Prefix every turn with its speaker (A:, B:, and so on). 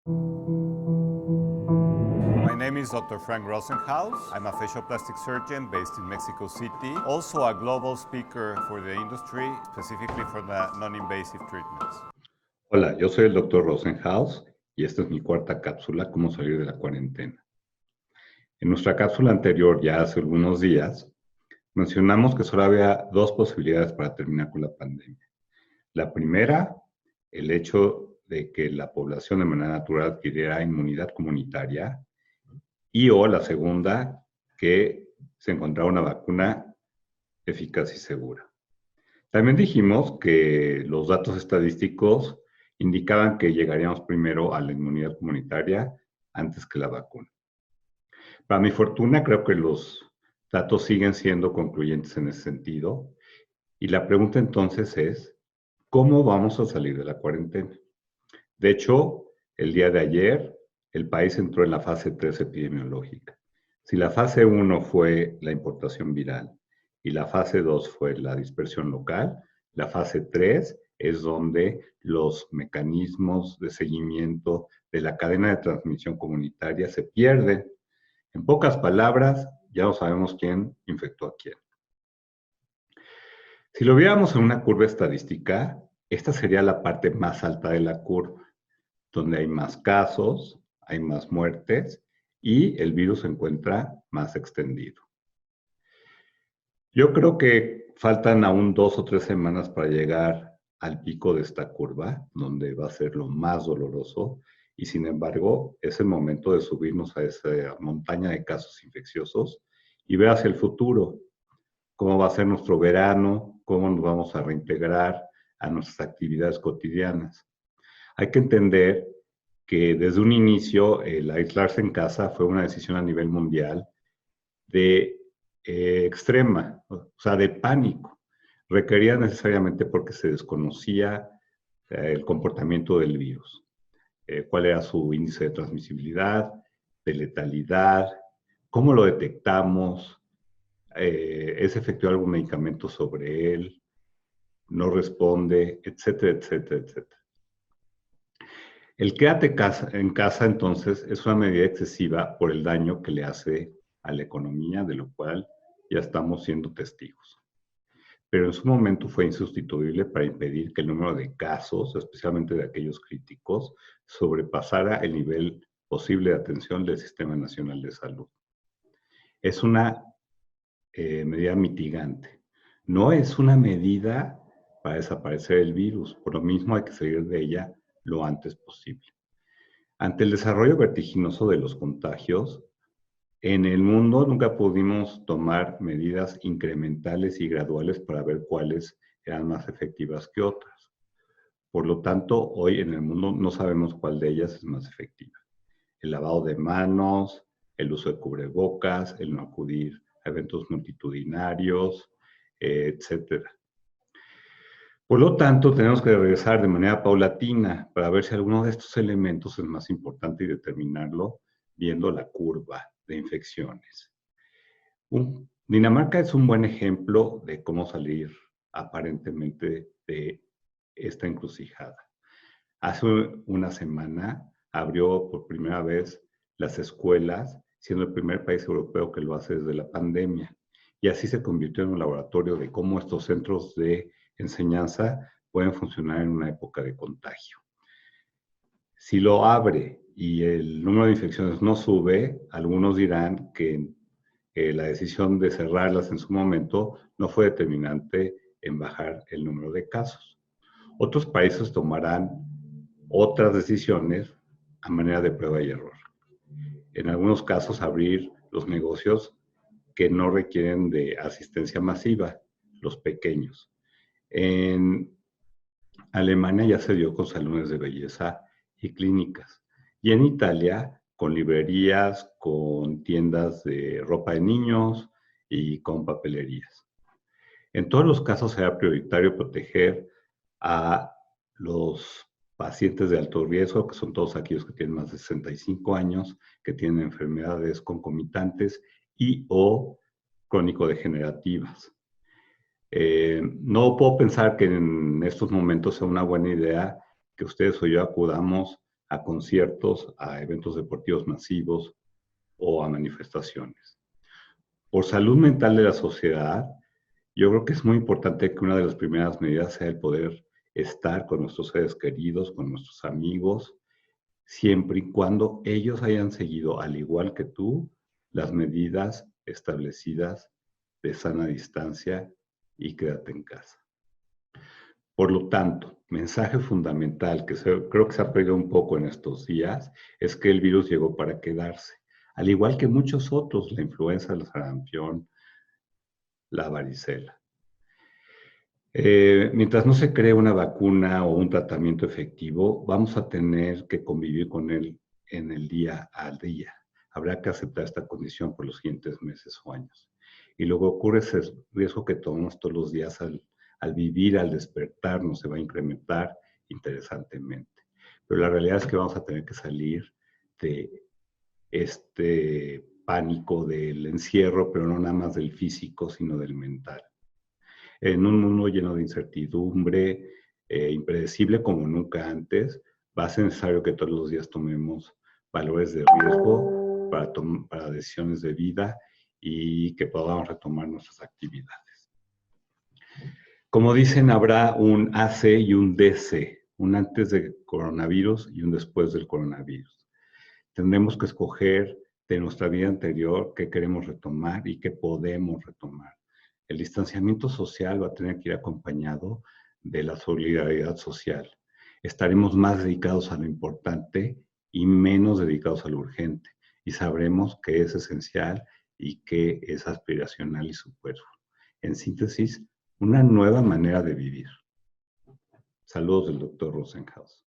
A: My name is Dr. Frank Rosenhaus. I'm a facial plastic surgeon based in Mexico City, also a global speaker for the industry, specifically for the non-invasive treatments.
B: Hola, yo soy el Dr. Rosenhaus y esta es mi cuarta cápsula, Cómo salir de la cuarentena. En nuestra cápsula anterior, ya hace algunos días, mencionamos que solo había dos posibilidades para terminar con la pandemia. La primera, el hecho de que la población de manera natural adquiriera inmunidad comunitaria, o la segunda, que se encontrara una vacuna eficaz y segura. También dijimos que los datos estadísticos indicaban que llegaríamos primero a la inmunidad comunitaria antes que la vacuna. Para mi fortuna, creo que los datos siguen siendo concluyentes en ese sentido. Y la pregunta entonces es, ¿cómo vamos a salir de la cuarentena? De hecho, el día de ayer, el país entró en la fase 3 epidemiológica. Si la fase 1 fue la importación viral y la fase 2 fue la dispersión local, la fase 3 es donde los mecanismos de seguimiento de la cadena de transmisión comunitaria se pierden. En pocas palabras, ya no sabemos quién infectó a quién. Si lo viéramos en una curva estadística, esta sería la parte más alta de la curva, donde hay más casos, hay más muertes y el virus se encuentra más extendido. Yo creo que faltan aún 2 o 3 semanas para llegar al pico de esta curva, donde va a ser lo más doloroso, y sin embargo es el momento de subirnos a esa montaña de casos infecciosos y ver hacia el futuro cómo va a ser nuestro verano, cómo nos vamos a reintegrar a nuestras actividades cotidianas. Hay que entender que desde un inicio el aislarse en casa fue una decisión a nivel mundial de extrema, o sea, de pánico. Requería necesariamente porque se desconocía el comportamiento del virus, cuál era su índice de transmisibilidad, de letalidad, cómo lo detectamos, es efectivo algún medicamento sobre él, no responde, etcétera, etcétera, etcétera. El quédate en casa, entonces, es una medida excesiva por el daño que le hace a la economía, de lo cual ya estamos siendo testigos. Pero en su momento fue insustituible para impedir que el número de casos, especialmente de aquellos críticos, sobrepasara el nivel posible de atención del Sistema Nacional de Salud. Es una medida mitigante. No es una medida para desaparecer el virus, por lo mismo hay que salir de ella lo antes posible. Ante el desarrollo vertiginoso de los contagios, en el mundo nunca pudimos tomar medidas incrementales y graduales para ver cuáles eran más efectivas que otras. Por lo tanto, hoy en el mundo no sabemos cuál de ellas es más efectiva. El lavado de manos, el uso de cubrebocas, el no acudir a eventos multitudinarios, etcétera. Por lo tanto, tenemos que regresar de manera paulatina para ver si alguno de estos elementos es más importante y determinarlo viendo la curva de infecciones. Dinamarca es un buen ejemplo de cómo salir aparentemente de esta encrucijada. Hace una semana abrió por primera vez las escuelas, siendo el primer país europeo que lo hace desde la pandemia. Y así se convirtió en un laboratorio de cómo estos centros de enseñanza pueden funcionar en una época de contagio. Si lo abre y el número de infecciones no sube, algunos dirán que la decisión de cerrarlas en su momento no fue determinante en bajar el número de casos. Otros países tomarán otras decisiones a manera de prueba y error. En algunos casos, abrir los negocios que no requieren de asistencia masiva, los pequeños. En Alemania ya se dio con salones de belleza y clínicas. Y en Italia, con librerías, con tiendas de ropa de niños y con papelerías. En todos los casos será prioritario proteger a los pacientes de alto riesgo, que son todos aquellos que tienen más de 65 años, que tienen enfermedades concomitantes y o crónico-degenerativas. No puedo pensar que en estos momentos sea una buena idea que ustedes o yo acudamos a conciertos, a eventos deportivos masivos o a manifestaciones. Por salud mental de la sociedad, yo creo que es muy importante que una de las primeras medidas sea el poder estar con nuestros seres queridos, con nuestros amigos, siempre y cuando ellos hayan seguido, al igual que tú, las medidas establecidas de sana distancia y quédate en casa. Por lo tanto, mensaje fundamental que creo que se ha perdido un poco en estos días es que el virus llegó para quedarse, al igual que muchos otros, la influenza, el sarampión, la varicela. Mientras no se cree una vacuna o un tratamiento efectivo, vamos a tener que convivir con él en el día al día. Habrá que aceptar esta condición por los siguientes meses o años. Y luego ocurre ese riesgo que tomamos todos los días al vivir, al despertarnos, se va a incrementar interesantemente. Pero la realidad es que vamos a tener que salir de este pánico del encierro, pero no nada más del físico, sino del mental. En un mundo lleno de incertidumbre, impredecible como nunca antes, va a ser necesario que todos los días tomemos valores de riesgo para decisiones de vida y que podamos retomar nuestras actividades. Como dicen, habrá un AC y un DC, un antes del coronavirus y un después del coronavirus. Tendremos que escoger de nuestra vida anterior qué queremos retomar y qué podemos retomar. El distanciamiento social va a tener que ir acompañado de la solidaridad social. Estaremos más dedicados a lo importante y menos dedicados a lo urgente. Y sabremos qué es esencial y qué es aspiracional y superfluo. En síntesis, una nueva manera de vivir. Saludos del Dr. Rosenhaus.